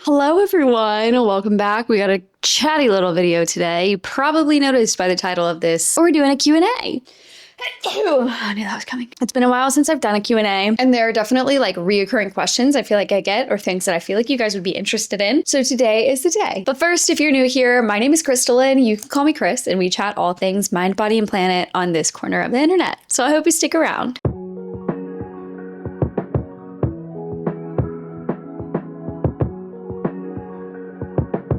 Hello everyone, welcome back. We got a chatty little video today. You probably noticed by the title of this, we're doing a Q&A. I knew that was coming. It's been a while since I've done a Q&A, and there are definitely like reoccurring questions I feel like I get or things that I feel like you guys would be interested in. So today is the day. But first, if you're new here, my name is Crystalline. You can call me Chris, and we chat all things mind, body, and planet on this corner of the internet. So I hope you stick around.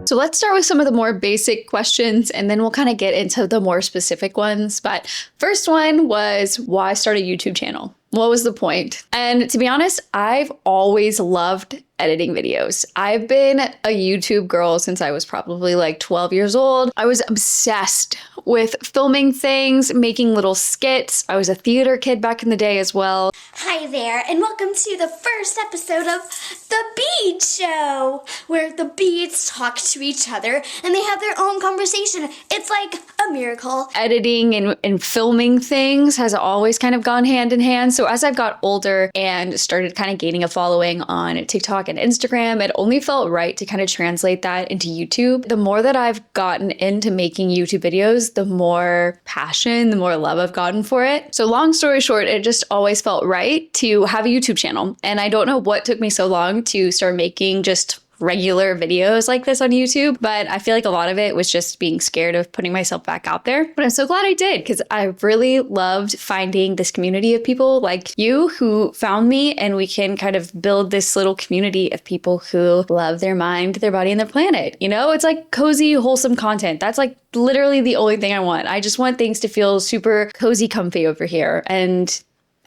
So let's start with some of the more basic questions, and then we'll kind of get into the more specific ones. But first one was, why start a YouTube channel? What was the point? And to be honest, I've always loved editing videos. I've been a YouTube girl since I was probably like 12 years old. I was obsessed with filming things, making little skits. I was a theater kid back in the day as well. Hi there, and welcome to the first episode of The Bead Show, where the beads talk to each other and they have their own conversation. It's like a miracle. Editing and filming things has always kind of gone hand in hand. So as I've got older and started kind of gaining a following on TikTok and Instagram, it only felt right to kind of translate that into YouTube. The more that I've gotten into making YouTube videos, the more passion, the more love I've gotten for it. So long story short, it just always felt right to have a YouTube channel. And I don't know what took me so long to start making just regular videos like this on YouTube, but I feel like a lot of it was just being scared of putting myself back out there. But I'm so glad I did, because I really loved finding this community of people like you who found me, and we can kind of build this little community of people who love their mind, their body, and their planet. You know, it's like cozy, wholesome content. That's like literally the only thing I want. I just want things to feel super cozy, comfy over here. And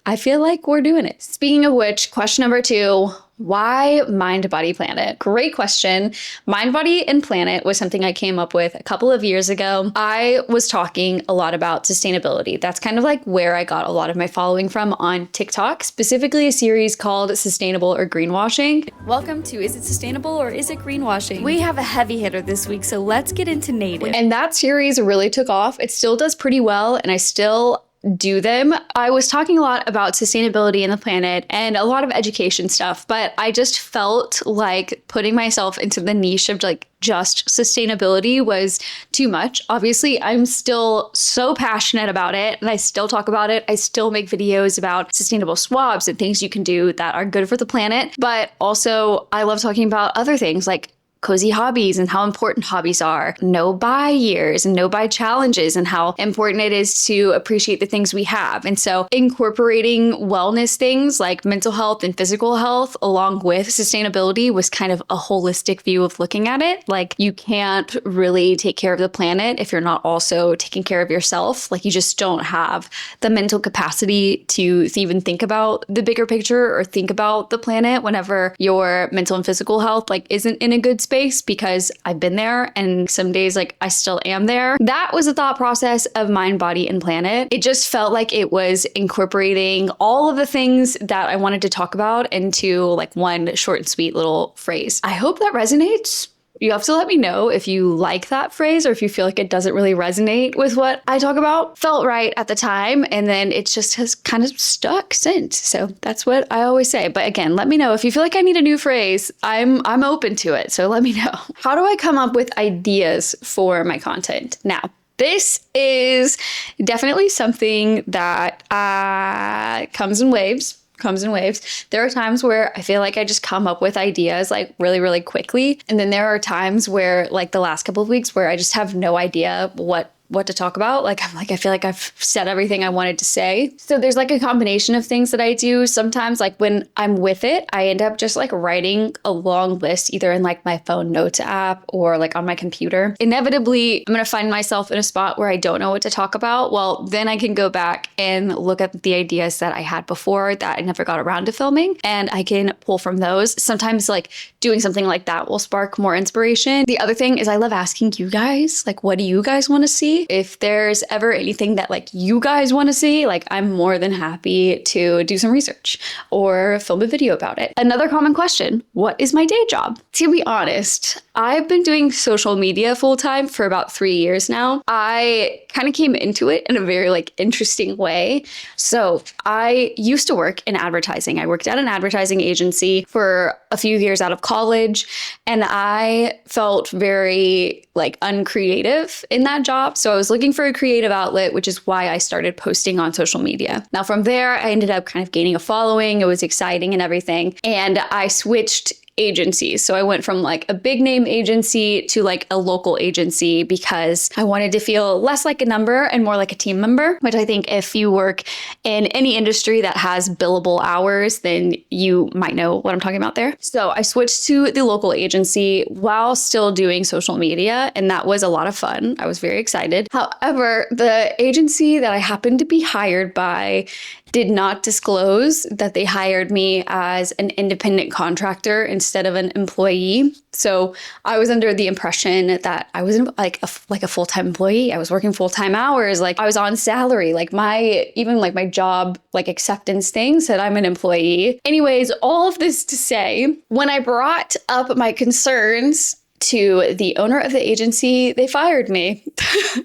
I feel like we're doing it. Speaking of which, question number 2, why mind, body, planet? Great question. Mind, body, and planet was something I came up with a couple of years ago. I was talking a lot about sustainability. That's kind of like where I got a lot of my following from on TikTok, specifically a series called Sustainable or Greenwashing. Welcome to Is It Sustainable or Is It Greenwashing? We have a heavy hitter this week, so let's get into native. And that series really took off. It still does pretty well, and I still do them. I was talking a lot about sustainability and the planet and a lot of education stuff, but I just felt like putting myself into the niche of like just sustainability was too much. Obviously, I'm still so passionate about it, and I still talk about it. I still make videos about sustainable swabs and things you can do that are good for the planet. But also, I love talking about other things like cozy hobbies and how important hobbies are, no buy years and no buy challenges, and how important it is to appreciate the things we have. And so incorporating wellness things like mental health and physical health along with sustainability was kind of a holistic view of looking at it. Like, you can't really take care of the planet if you're not also taking care of yourself. Like, you just don't have the mental capacity to even think about the bigger picture or think about the planet whenever your mental and physical health like isn't in a good space, because I've been there, and some days like I still am there. That was the thought process of mind, body, and planet. It just felt like it was incorporating all of the things that I wanted to talk about into like one short and sweet little phrase. I hope that resonates. You have to let me know if you like that phrase or if you feel like it doesn't really resonate with what I talk about. Felt right at the time, and then it just has kind of stuck since. So that's what I always say. But again, let me know if you feel like I need a new phrase. I'm open to it, so let me know. How do I come up with ideas for my content? Now, this is definitely something that comes in waves. There are times where I feel like I just come up with ideas like really, really quickly. And then there are times where, like the last couple of weeks, where I just have no idea what to talk about. I feel like I've said everything I wanted to say. So there's like a combination of things that I do. Sometimes like when I'm with it, I end up just like writing a long list, either in like my phone notes app or like on my computer. Inevitably, I'm going to find myself in a spot where I don't know what to talk about. Well, then I can go back and look at the ideas that I had before that I never got around to filming, and I can pull from those. Sometimes like doing something like that will spark more inspiration. The other thing is I love asking you guys, like, what do you guys want to see? see. If there's ever anything that like you guys want to see, like I'm more than happy to do some research or film a video about it. Another common question, what is my day job? To be honest, I've been doing social media full time for about 3 years now. I kind of came into it in a very like interesting way. So I used to work in advertising. I worked at an advertising agency for a few years out of college, and I felt very like uncreative in that job. So I was looking for a creative outlet, which is why I started posting on social media. Now from there, I ended up kind of gaining a following. It was exciting and everything. And I switched agencies. So I went from like a big name agency to like a local agency because I wanted to feel less like a number and more like a team member, which I think if you work in any industry that has billable hours, then you might know what I'm talking about there. So I switched to the local agency while still doing social media, and that was a lot of fun. I was very excited. However, the agency that I happened to be hired by did not disclose that they hired me as an independent contractor instead of an employee. So I was under the impression that I was like a full-time employee. I was working full-time hours. Like I was on salary. Like my job, like acceptance thing said I'm an employee. Anyways, all of this to say, when I brought up my concerns to the owner of the agency, they fired me.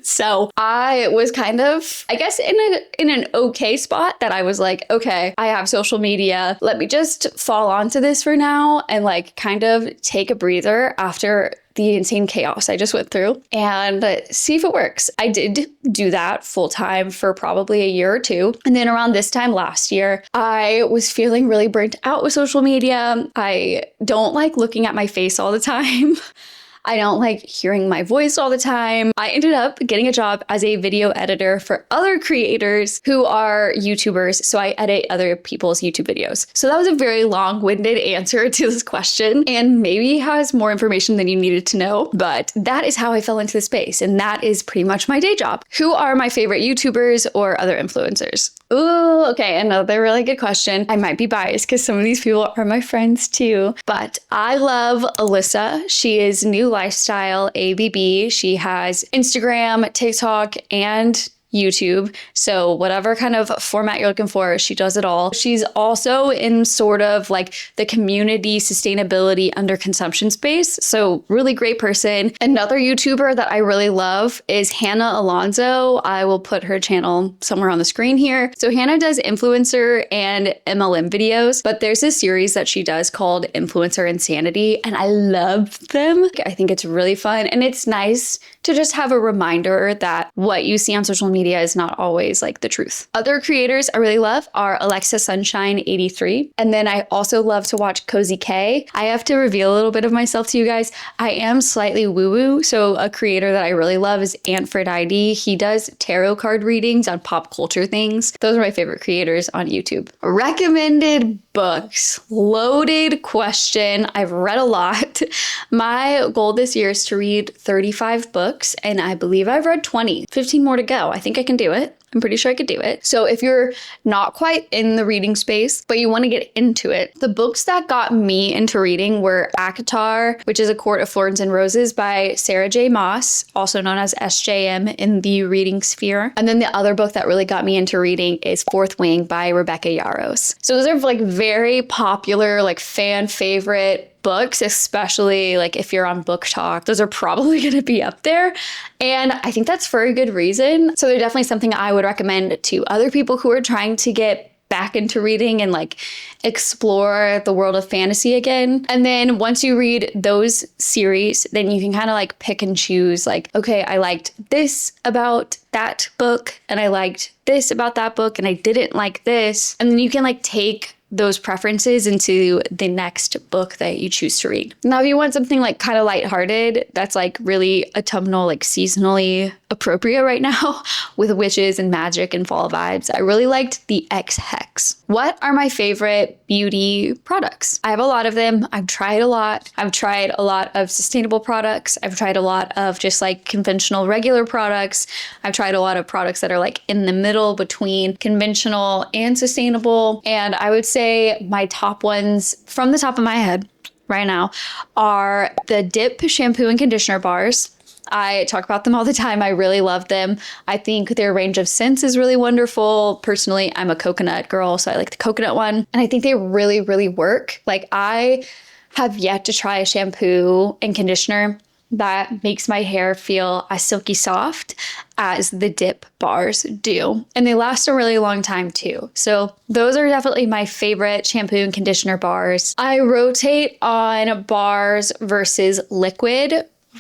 So I was kind of, I guess, in an okay spot that I was like, okay, I have social media. Let me just fall onto this for now and like kind of take a breather after the insane chaos I just went through and see if it works. I did do that full time for probably a year or two. And then around this time last year, I was feeling really burnt out with social media. I don't like looking at my face all the time. I don't like hearing my voice all the time. I ended up getting a job as a video editor for other creators who are YouTubers. So I edit other people's YouTube videos. So that was a very long-winded answer to this question and maybe has more information than you needed to know. But that is how I fell into the space. And that is pretty much my day job. Who are my favorite YouTubers or other influencers? Ooh, okay, another really good question. I might be biased because some of these people are my friends too, but I love Alyssa. She is New Lifestyle ABB. She has Instagram, TikTok, and YouTube. So whatever kind of format you're looking for, she does it all. She's also in sort of like the community sustainability under consumption space. So really great person. Another YouTuber that I really love is Hannah Alonso. I will put her channel somewhere on the screen here. So Hannah does influencer and MLM videos, but there's this series that she does called Influencer Insanity, and I love them. I think it's really fun, and it's nice to just have a reminder that what you see on social media is not always like the truth. Other creators I really love are Alexa Sunshine 83. And then I also love to watch Cozy K. I have to reveal a little bit of myself to you guys. I am slightly woo-woo. So a creator that I really love is Antfred ID. He does tarot card readings on pop culture things. Those are my favorite creators on YouTube. Recommended books. Loaded question. I've read a lot. My goal this year is to read 35 books, and I believe I've read 20. 15 more to go. I think I can do it. I'm pretty sure I could do it. So if you're not quite in the reading space, but you want to get into it, the books that got me into reading were ACOTAR, which is A Court of Thorns and Roses by Sarah J. Maas, also known as SJM in the reading sphere. And then the other book that really got me into reading is Fourth Wing by Rebecca Yarros. So those are like very popular, like fan favorite books, especially like if you're on Book Talk. Those are probably going to be up there. And I think that's for a good reason. So they're definitely something I would recommend to other people who are trying to get back into reading and like explore the world of fantasy again. And then once you read those series, then you can kind of like pick and choose like, okay, I liked this about that book and I liked this about that book and I didn't like this. And then you can like take those preferences into the next book that you choose to read. Now, if you want something like kind of lighthearted, that's like really autumnal, like seasonally appropriate right now with witches and magic and fall vibes, I really liked The X Hex. What are my favorite beauty products? I have a lot of them. I've tried a lot. I've tried a lot of sustainable products. I've tried a lot of just like conventional regular products. I've tried a lot of products that are like in the middle between conventional and sustainable. And I would say my top ones from the top of my head right now are the Dip shampoo and conditioner bars. I talk about them all the time. I really love them. I think their range of scents is really wonderful. Personally, I'm a coconut girl, so I like the coconut one. And I think they really, really work. Like, I have yet to try a shampoo and conditioner that makes my hair feel as silky soft as the dip bars do. And they last a really long time too. So those are definitely my favorite shampoo and conditioner bars. I rotate on bars versus liquid.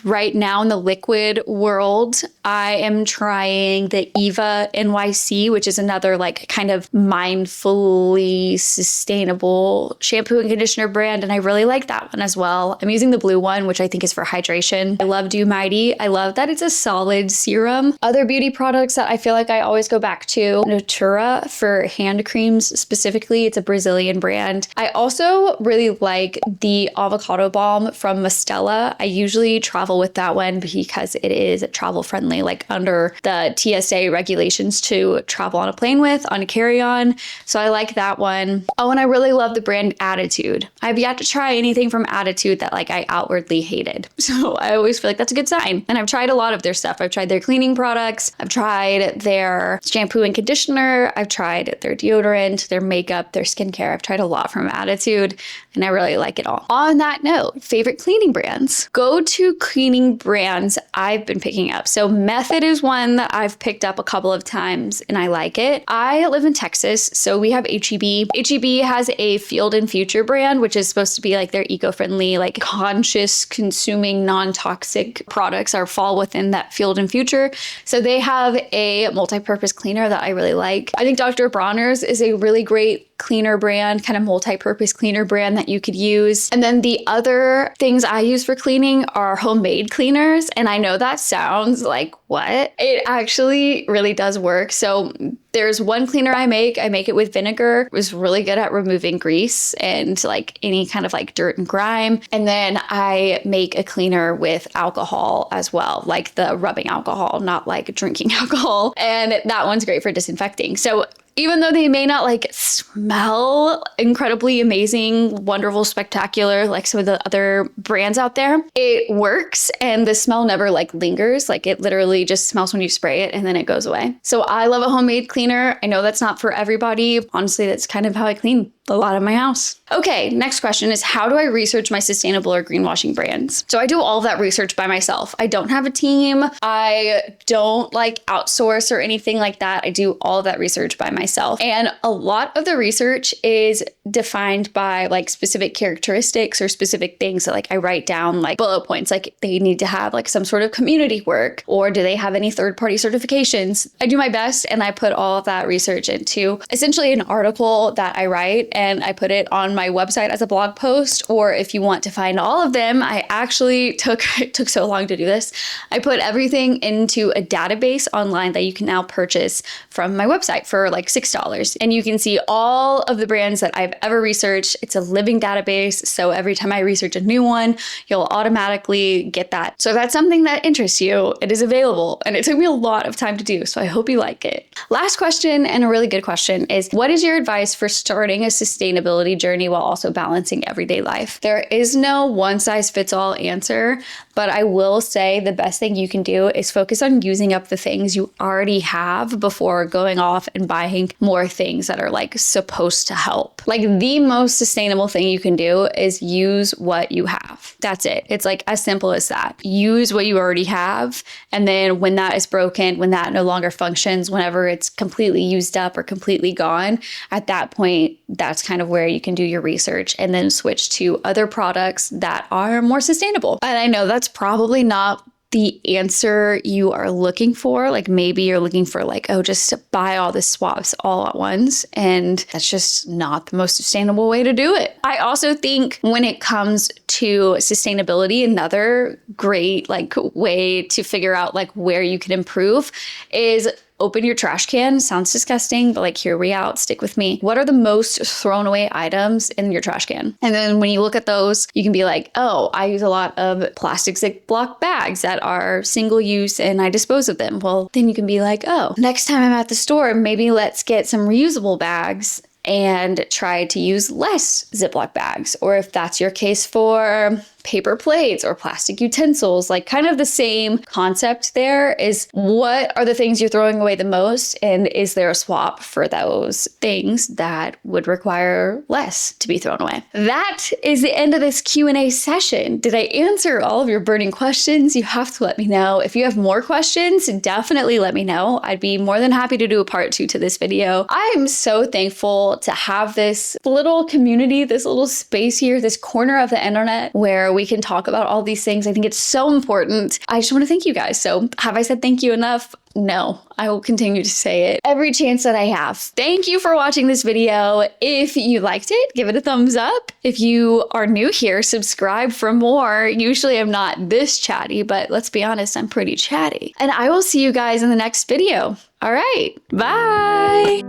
Right now in the liquid world, I am trying the Eva NYC, which is another like kind of mindfully sustainable shampoo and conditioner brand. And I really like that one as well. I'm using the blue one, which I think is for hydration. I love Do Mighty. I love that it's a solid serum. Other beauty products that I feel like I always go back to, Natura for hand creams specifically. It's a Brazilian brand. I also really like the avocado balm from Mistela. I usually travel with that one because it is travel friendly, like under the TSA regulations to travel on a plane with, on a carry-on. So I like that one. Oh, and I really love the brand Attitude. I've yet to try anything from Attitude that like I outwardly hated. So I always feel like that's a good sign. And I've tried a lot of their stuff. I've tried their cleaning products. I've tried their shampoo and conditioner. I've tried their deodorant, their makeup, their skincare. I've tried a lot from Attitude and I really like it all. On that note, favorite cleaning brands. Go to cleaning brands I've been picking up. So Method is one that I've picked up a couple of times and I like it. I live in Texas, so we have HEB. HEB has a Field and Future brand, which is supposed to be like their eco-friendly, like conscious consuming, non-toxic products are fall within that Field and Future. So they have a multi-purpose cleaner that I really like. I think Dr. Bronner's is a really great cleaner brand, kind of multi-purpose cleaner brand that you could use. And then the other things I use for cleaning are homemade cleaners. And I know that sounds like, what? It actually really does work. So there's one cleaner I make it with vinegar. It was really good at removing grease and like any kind of like dirt and grime. And then I make a cleaner with alcohol as well, like the rubbing alcohol, not like drinking alcohol. And that one's great for disinfecting. So even though they may not like smell incredibly amazing, wonderful, spectacular, like some of the other brands out there, it works and the smell never like lingers. Like it literally just smells when you spray it and then it goes away. So I love a homemade cleaner. I know that's not for everybody. Honestly, that's kind of how I clean a lot of my house. Okay, next question is, how do I research my sustainable or greenwashing brands? So I do all of that research by myself. I don't have a team. I don't like outsource or anything like that. I do all of that research by myself. And a lot of the research is defined by like specific characteristics or specific things that like I write down like bullet points, like they need to have like some sort of community work, or do they have any third-party certifications? I do my best and I put all of that research into essentially an article that I write and I put it on my website as a blog post. Or if you want to find all of them, I actually it took so long to do this. I put everything into a database online that you can now purchase from my website for like $6. And you can see all of the brands that I've ever researched. It's a living database. So every time I research a new one, you'll automatically get that. So if that's something that interests you, it is available. And it took me a lot of time to do. So I hope you like it. Last question, and a really good question, is what is your advice for starting a sustainability journey while also balancing everyday life? There is no one size fits all answer, but I will say the best thing you can do is focus on using up the things you already have before going off and buying more things that are like supposed to help. Like the most sustainable thing you can do is use what you have. That's it. It's like as simple as that. Use what you already have. And then when that is broken, when that no longer functions, whenever it's completely used up or completely gone, at that point, that's kind of where you can do your research and then switch to other products that are more sustainable. And I know that's probably not the answer you are looking for. Like maybe you're looking for like, oh, just to buy all the swaps all at once. And that's just not the most sustainable way to do it. I also think when it comes to sustainability, another great like way to figure out like where you can improve is open your trash can. Sounds disgusting, but like hear me out, stick with me. What are the most thrown away items in your trash can? And then when you look at those, you can be like, oh, I use a lot of plastic Ziploc bags that are single use and I dispose of them. Well, then you can be like, oh, next time I'm at the store, maybe let's get some reusable bags and try to use less Ziploc bags. Or if that's your case for paper plates or plastic utensils. Like kind of the same concept there is what are the things you're throwing away the most? And is there a swap for those things that would require less to be thrown away? That is the end of this Q&A session. Did I answer all of your burning questions? You have to let me know. If you have more questions, definitely let me know. I'd be more than happy to do a part 2 to this video. I am so thankful to have this little community, this little space here, this corner of the internet where we can talk about all these things. I think it's so important. I just want to thank you guys. So have I said thank you enough? No, I will continue to say it every chance that I have. Thank you for watching this video. If you liked it, give it a thumbs up. If you are new here, subscribe for more. Usually I'm not this chatty, but let's be honest, I'm pretty chatty. And I will see you guys in the next video. All right, bye.